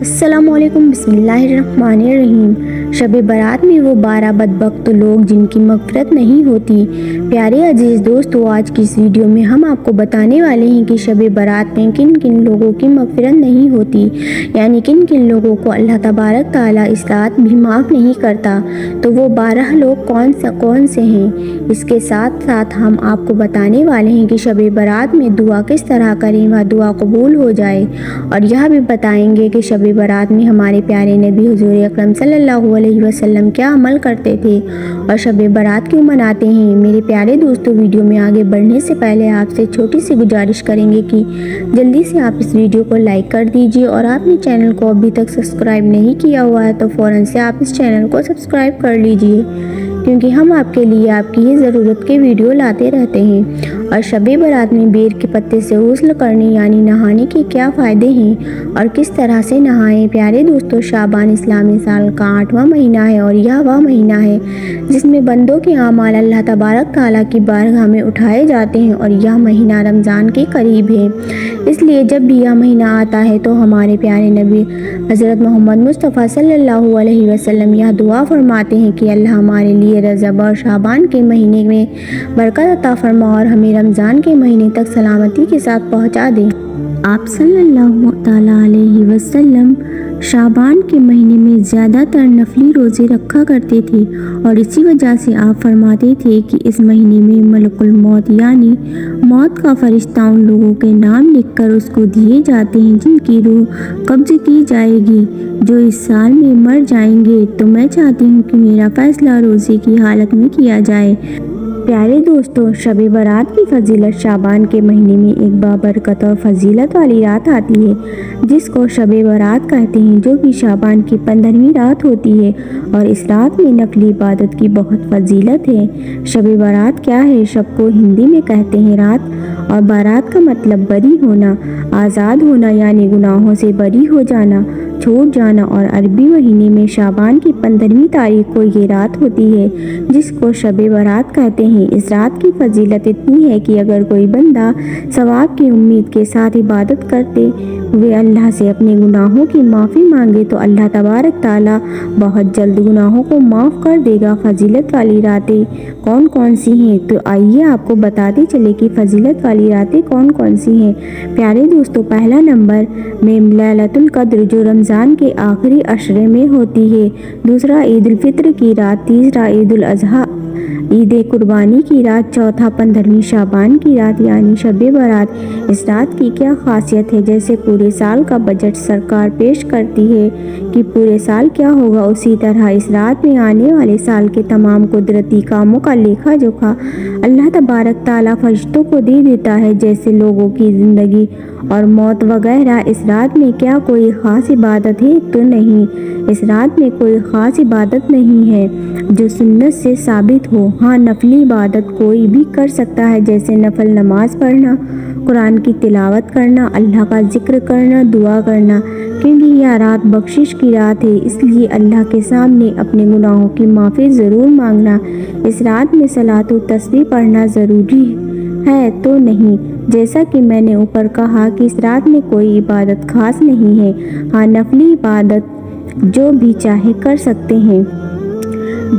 السلام علیکم، بسم اللہ الرحمن الرحیم۔ شب برات میں وہ 12 بدبخت لوگ جن کی مغفرت نہیں ہوتی۔ پیارے عزیز دوستو، آج کی اس ویڈیو میں ہم آپ کو بتانے والے ہیں کہ شب برات میں کن کن لوگوں کی مغفرت نہیں ہوتی، یعنی کن کن لوگوں کو اللہ تبارک تعالیٰ اس رات بھی معاف نہیں کرتا۔ تو وہ 12 لوگ کون سے ہیں؟ اس کے ساتھ ساتھ ہم آپ کو بتانے والے ہیں کہ شب برات میں دعا کس طرح کریں وہ دعا قبول ہو جائے، اور یہ بھی بتائیں گے کہ شب برات میں ہمارے پیارے نبی حضور اکرم صلی اللہ علیہ وسلم کیا عمل کرتے تھے اور شب برات کیوں مناتے ہیں۔ میرے پیارے دوستو، ویڈیو میں آگے بڑھنے سے پہلے آپ سے چھوٹی سی گزارش کریں گے کہ جلدی سے آپ اس ویڈیو کو لائک کر دیجئے، اور آپ نے چینل کو ابھی تک سبسکرائب نہیں کیا ہوا ہے تو فوراً سے آپ اس چینل کو سبسکرائب کر لیجئے، کیونکہ ہم آپ کے لیے آپ کی ہی ضرورت کے ویڈیو لاتے رہتے ہیں۔ اور شب برات میں بیر کے پتے سے غسل کرنے یعنی نہانے کے کیا فائدے ہیں اور کس طرح سے نہائیں۔ پیارے دوستو، شعبان اسلامی سال کا 8واں مہینہ ہے، اور یہ وہ مہینہ ہے جس میں بندوں کے اعمال اللہ تبارک تعالیٰ کی بارگاہ میں اٹھائے جاتے ہیں، اور یہ مہینہ رمضان کے قریب ہے۔ اس لیے جب بھی یہ مہینہ آتا ہے تو ہمارے پیارے نبی حضرت محمد مصطفیٰ صلی اللہ علیہ وسلم یہ دعا فرماتے ہیں کہ اللہ ہمارے لیے رجب اور شعبان کے مہینے میں برکت عطا فرما اور ہمیں رمضان کے مہینے تک سلامتی کے ساتھ پہنچا دے۔ آپ صلی اللہ تعالیٰ علیہ وسلم شعبان کے مہینے میں زیادہ تر نفلی روزے رکھا کرتے تھے، اور اسی وجہ سے آپ فرماتے تھے کہ اس مہینے میں ملک الموت یعنی موت کا فرشتہ ان لوگوں کے نام لکھ کر اس کو دیے جاتے ہیں جن کی روح قبض کی جائے گی، جو اس سال میں مر جائیں گے۔ تو میں چاہتی ہوں کہ میرا فیصلہ روزے کی حالت میں کیا جائے۔ پیارے دوستو، شب برات کی فضیلت شعبان کے مہینے میں ایک بابرکت اور فضیلت والی رات آتی ہے جس کو شب برات کہتے ہیں، جو کہ شعبان کی 15ویں رات ہوتی ہے، اور اس رات میں نفلی عبادت کی بہت فضیلت ہے۔ شب برات کیا ہے؟ شب کو ہندی میں کہتے ہیں رات، اور بارات کا مطلب بری ہونا، آزاد ہونا، یعنی گناہوں سے بری ہو جانا، چھوٹ جانا، اور عربی مہینے میں شعبان کی 15ویں تاریخ کو یہ رات ہوتی ہے جس کو شب برات کہتے ہیں۔ اس رات کی فضیلت اتنی ہے کہ اگر کوئی بندہ ثواب کی امید کے ساتھ عبادت کرتے ہوئے اللہ سے اپنے گناہوں کی معافی مانگے تو اللہ تبارک تعالیٰ بہت جلد گناہوں کو معاف کر دے گا۔ فضیلت والی راتیں کون کون سی ہیں؟ تو آئیے آپ کو بتاتے چلے کہ فضیلت والی راتیں کون کون سی ہیں۔ پیارے دوستو، پہلا نمبر میں لیلۃ القدر جو رمضان کے آخری عشرے میں ہوتی ہے، دوسرا عید الفطر کی رات، تیسرا عید الاضحیٰ عید قربانی کی رات، چوتھا 15ویں شعبان کی رات یعنی شب برات۔ اس رات کی کیا خاصیت ہے؟ جیسے پورے سال کا بجٹ سرکار پیش کرتی ہے کہ پورے سال کیا ہوگا، اسی طرح اس رات میں آنے والے سال کے تمام قدرتی کاموں کا لیکھا جوکھا اللہ تبارک تعالیٰ فرشتوں کو دے دیتا ہے، جیسے لوگوں کی زندگی اور موت وغیرہ۔ اس رات میں کیا کوئی خاص عبادت ہے؟ تو نہیں، اس رات میں کوئی خاص عبادت نہیں ہے جو سنت سے ثابت ہو۔ ہاں، نفلی عبادت کوئی بھی کر سکتا ہے، جیسے نفل نماز پڑھنا، قرآن کی تلاوت کرنا، اللہ کا ذکر کرنا، دعا کرنا، کیونکہ یہ رات بخشش کی رات ہے، اس لیے اللہ کے سامنے اپنے گناہوں کی معافی ضرور مانگنا۔ اس رات میں صلاۃ و تسبیح پڑھنا ضروری ہے تو نہیں، جیسا کہ میں نے اوپر کہا کہ اس رات میں کوئی عبادت خاص نہیں ہے۔ ہاں، نفلی عبادت جو بھی چاہے کر سکتے ہیں۔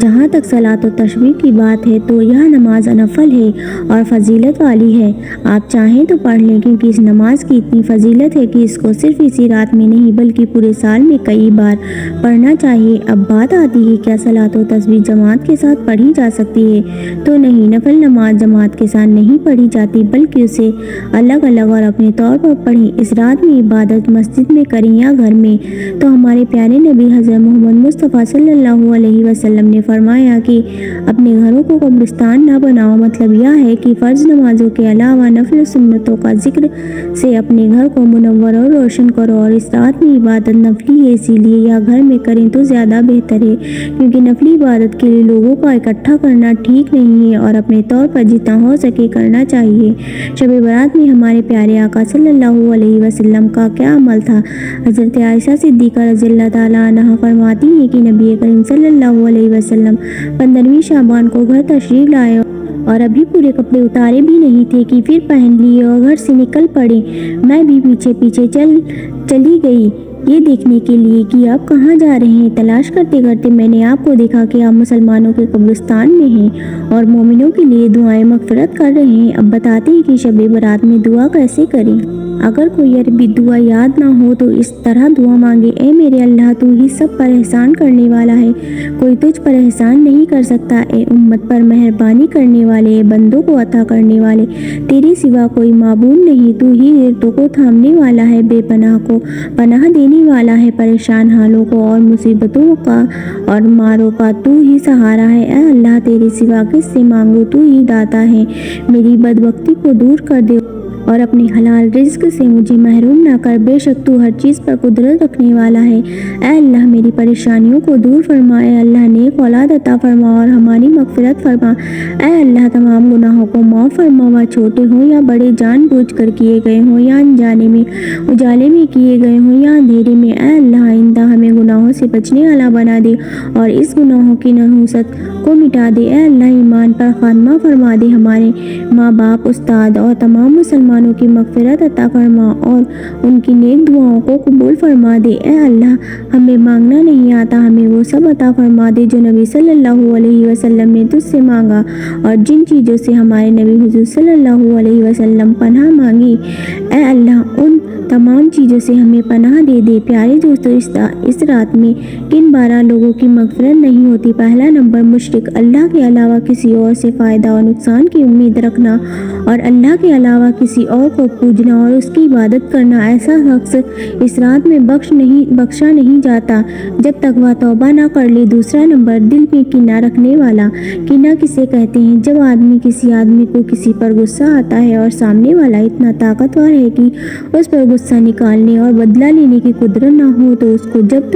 جہاں تک صلاۃ و تسبیح کی بات ہے تو یہ نماز نفل ہے اور فضیلت والی ہے، آپ چاہیں تو پڑھ لیں، کیونکہ اس نماز کی اتنی فضیلت ہے کہ اس کو صرف اسی رات میں نہیں بلکہ پورے سال میں کئی بار پڑھنا چاہیے۔ اب بات آتی ہے کیا صلاۃ و تسبیح جماعت کے ساتھ پڑھی جا سکتی ہے؟ تو نہیں، نفل نماز جماعت کے ساتھ نہیں پڑھی جاتی بلکہ اسے الگ الگ اور اپنے طور پر پڑھیں۔ اس رات میں عبادت مسجد میں کریں یا گھر میں، تو ہمارے پیارے نبی حضرت محمد مصطفیٰ صلی اللہ علیہ وسلم نے فرمایا کہ اپنے گھروں کو قبرستان نہ بناؤ، مطلب یہ ہے کہ فرض نمازوں کے علاوہ نفل سنتوں کا ذکر سے اپنے گھر کو منور اور روشن کرو۔ اور اس رات میں عبادت نفلی ہے، اسی لیے یا گھر میں کریں تو زیادہ بہتر ہے، کیونکہ نفلی عبادت کے لیے لوگوں کو اکٹھا کرنا ٹھیک نہیں ہے، اور اپنے طور پر جتنا ہو سکے کرنا چاہیے۔ شب برات میں ہمارے پیارے آقا صلی اللہ علیہ وسلم کا کیا عمل تھا؟ حضرت عائشہ صدیقہ رضی اللہ تعالیٰ عنہا فرماتی ہیں کہ نبی کریم صلی اللہ علیہ وسلم 15ویں شعبان کو گھر تشریف لائے اور ابھی پورے کپڑے اتارے بھی نہیں تھے کہ پھر پہن لیے اور گھر سے نکل پڑے۔ میں بھی پیچھے پیچھے چلی گئی یہ دیکھنے کے لیے کہ آپ کہاں جا رہے ہیں۔ تلاش کرتے کرتے میں نے آپ کو دیکھا کہ آپ مسلمانوں کے قبرستان میں ہیں اور مومنوں کے لیے دعائیں مغفرت کر رہے ہیں۔ اب بتاتے ہیں کہ شب برات میں دعا کیسے کریں۔ اگر کوئی عربی دعا یاد نہ ہو تو اس طرح دعا مانگے: اے میرے اللہ، تو ہی سب پر احسان کرنے والا ہے، کوئی تجھ پر احسان نہیں کر سکتا۔ اے امت پر مہربانی کرنے والے، اے بندوں کو عطا کرنے والے، تیرے سوا کوئی معبود نہیں، تو ہی غیرتوں کو تھامنے والا ہے، بے پناہ کو پناہ دینے والا ہے، پریشان حالوں کو اور مصیبتوں کا اور ماروں کا تو ہی سہارا ہے۔ اے اللہ، تیرے سوا کس سے مانگوں، تو ہی داتا ہے، میری بدبختی کو دور کر دے اور اپنے حلال رزق سے مجھے محروم نہ کر، بے شک تو ہر چیز پر قدرت رکھنے والا ہے۔ اے اللہ، میری پریشانیوں کو دور فرما، اے اللہ نیک اولاد عطا فرما اور ہماری مغفرت فرما۔ اے اللہ، تمام گناہوں کو معاف فرما، وہ چھوٹے ہوں یا بڑے، جان بوجھ کر کیے گئے ہوں یا انجانے میں، اجالے میں کیے گئے ہوں یا اندھیرے میں۔ اے اللہ، آئندہ ہمیں گناہوں سے بچنے والا بنا دے اور اس گناہوں کی نحوست کو مٹا دے۔ اے اللہ، ایمان پر خاتمہ فرما دے، ہمارے ماں باپ، استاد اور تمام مسلمانوں کی مغفرت عطا فرما اور ان کی نیک دعاؤں کو قبول فرما دے۔ اے اللہ، ہمیں مانگنا نہیں آتا، ہمیں وہ سب عطا فرما دے جو نبی صلی اللہ علیہ وسلم نے تجھ سے مانگا اور جن چیزوں سے ہمارے نبی حضور صلی اللہ علیہ وسلم پناہ مانگی۔ اے اللہ، ان تمام چیزوں سے ہمیں پناہ دے دے۔ پیارے دوستو، اس رات میں کن 12 لوگوں کی مغفرت نہیں ہوتی؟ پہلا نمبر، مشرک، اللہ کے علاوہ کسی اور سے فائدہ اور نقصان کی امید رکھنا اور اللہ کے علاوہ کسی اور کو پوجنا اور اس کی عبادت کرنا۔ ایسا شخص اس رات میں بخشا نہیں جاتا جب تک وہ توبہ نہ کر لے۔ دوسرا نمبر، دل میں کینہ رکھنے والا۔ کینہ کسے کہتے ہیں؟ جب کسی آدمی کو کسی پر غصہ آتا ہے اور سامنے والا اتنا طاقتور ہے کہ اس پر غصہ نکالنے اور بدلہ لینے کی قدرت نہ ہو تو اس کو ضبط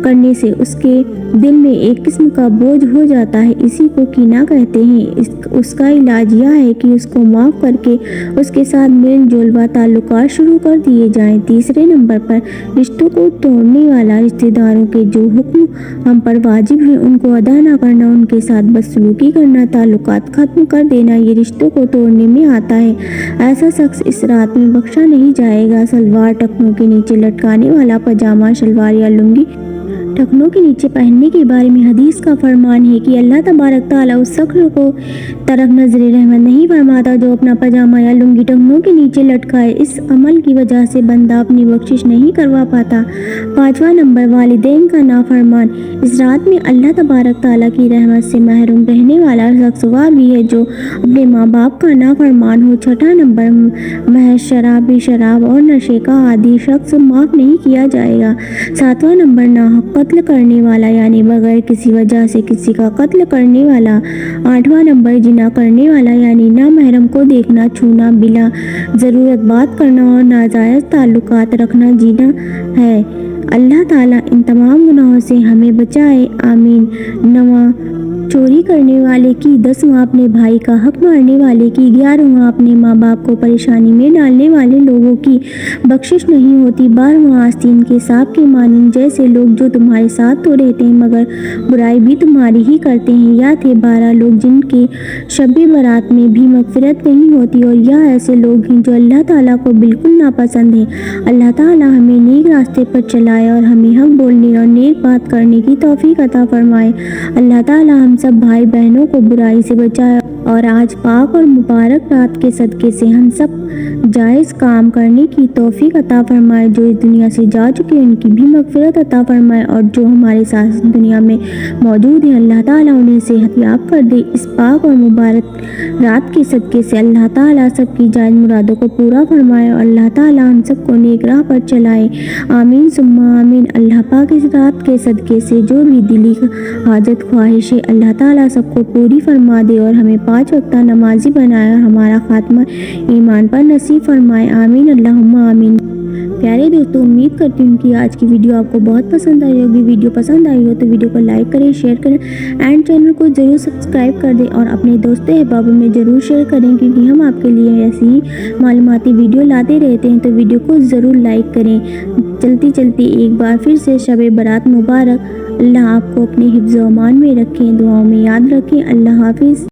کرنے سے اس کے دل میں ایک قسم کا بوجھ ہو جاتا ہے، اسی کو کینہ کہتے ہیں۔ اس کا علاج یہ ہے کہ اس کو معاف کر کے اس کے ساتھ میل جول و تعلقات شروع کر دیے جائیں۔ تیسرے نمبر پر، رشتوں کو توڑنے والا۔ رشتہ داروں کے جو حکم ہم پر واجب ہیں ان کو ادا نہ کرنا، ان کے ساتھ بدسلوکی کرنا، تعلقات ختم کر دینا، یہ رشتوں کو توڑنے میں آتا ہے۔ ایسا شخص اس رات میں بخشا نہیں جائے گا۔ سلوار، ٹخنوں کے نیچے لٹکانے والا پاجامہ، شلوار یا لنگی ٹخنوں کے نیچے پہننے کے بارے میں حدیث کا فرمان ہے کہ اللہ تبارک تعالیٰ اس شخص کو طرف نظر رحمت نہیں فرماتا جو اپنا پاجامہ یا لنگی ٹخنوں کے نیچے لٹکائے۔ اس عمل کی وجہ سے بندہ اپنی بخشش نہیں کروا پاتا۔ پانچواں نمبر، والدین کا نافرمان۔ اس رات میں اللہ تبارک تعالیٰ کی رحمت سے محروم رہنے والا شخص وہ بھی ہے جو اپنے ماں باپ کا نافرمان ہو۔ چھٹا نمبر، محض شراب اور نشے کا عادی شخص معاف نہیں کیا جائے گا۔ ساتواں نمبر، ناحق قتل کرنے والا، یعنی بغیر کسی وجہ سے کسی کا قتل کرنے والا۔ آٹھواں نمبر، زنا کرنے والا، یعنی نامحرم کو دیکھنا، چھونا، بلا ضرورت بات کرنا اور ناجائز تعلقات رکھنا زنا ہے۔ اللہ تعالیٰ ان تمام گناہوں سے ہمیں بچائے، آمین۔ نواں، چوری کرنے والے کی۔ 10واں، اپنے بھائی کا حق مارنے والے کی۔ 11واں، اپنے ماں باپ کو پریشانی میں ڈالنے والے لوگوں کی بخشش نہیں ہوتی۔ 12واں، آستین کے سانپ کے مانند جیسے لوگ جو تمہارے ساتھ تو رہتے ہیں مگر برائی بھی تمہاری ہی کرتے ہیں۔ یا تھے 12 لوگ جن کی شب برات میں بھی مغفرت نہیں ہوتی، اور یا ایسے لوگ ہیں جو اللہ تعالیٰ کو بالکل ناپسند ہیں۔ اللہ تعالیٰ ہمیں نیک راستے پر چلائے اور ہمیں حق بولنے اور نیک بات کرنے کی توفیق عطا فرمائے۔ اللہ تعالیٰ ہم سب بھائی بہنوں کو برائی سے بچائے اور آج پاک اور مبارک رات کے صدقے سے ہم سب جائز کام کرنے کی توفیق عطا فرمائے۔ جو اس دنیا سے جا چکے ان کی بھی مغفرت عطا فرمائے، اور جو ہمارے ساتھ دنیا میں موجود ہیں اللہ تعالیٰ انہیں صحت یاب کر دے۔ اس پاک اور مبارک رات کے صدقے سے اللہ تعالیٰ سب کی جائز مرادوں کو پورا فرمائے اور اللہ تعالیٰ ہم سب کو نیک راہ پر چلائے، آمین ثم آمین۔ اللہ پاک اس رات کے صدقے سے جو بھی دلی حاجت خواہش ہے اللہ تعالیٰ سب کو پوری فرما دے اور ہمیں 5 وقتہ نمازی بنائے اور ہمارا خاتمہ ایمان پر نصیب فرمائے، آمین اللہم آمین۔ پیارے دوستو، امید کرتی ہوں کہ آج کی ویڈیو آپ کو بہت پسند آئی ہوگی۔ ویڈیو پسند آئی ہو تو ویڈیو کو لائک کریں، شیئر کریں اینڈ چینل کو ضرور سبسکرائب کر دیں اور اپنے دوستوں احبابوں میں ضرور شیئر کریں، کیونکہ ہم آپ کے لیے ایسی ہی معلوماتی ویڈیو لاتے رہتے ہیں، تو ویڈیو کو ضرور لائک کریں۔ چلتی ایک بار پھر سے شب برات مبارک۔ اللہ آپ کو اپنے حفظ و امان میں رکھیں، دعاؤں میں یاد رکھیں۔ اللہ حافظ۔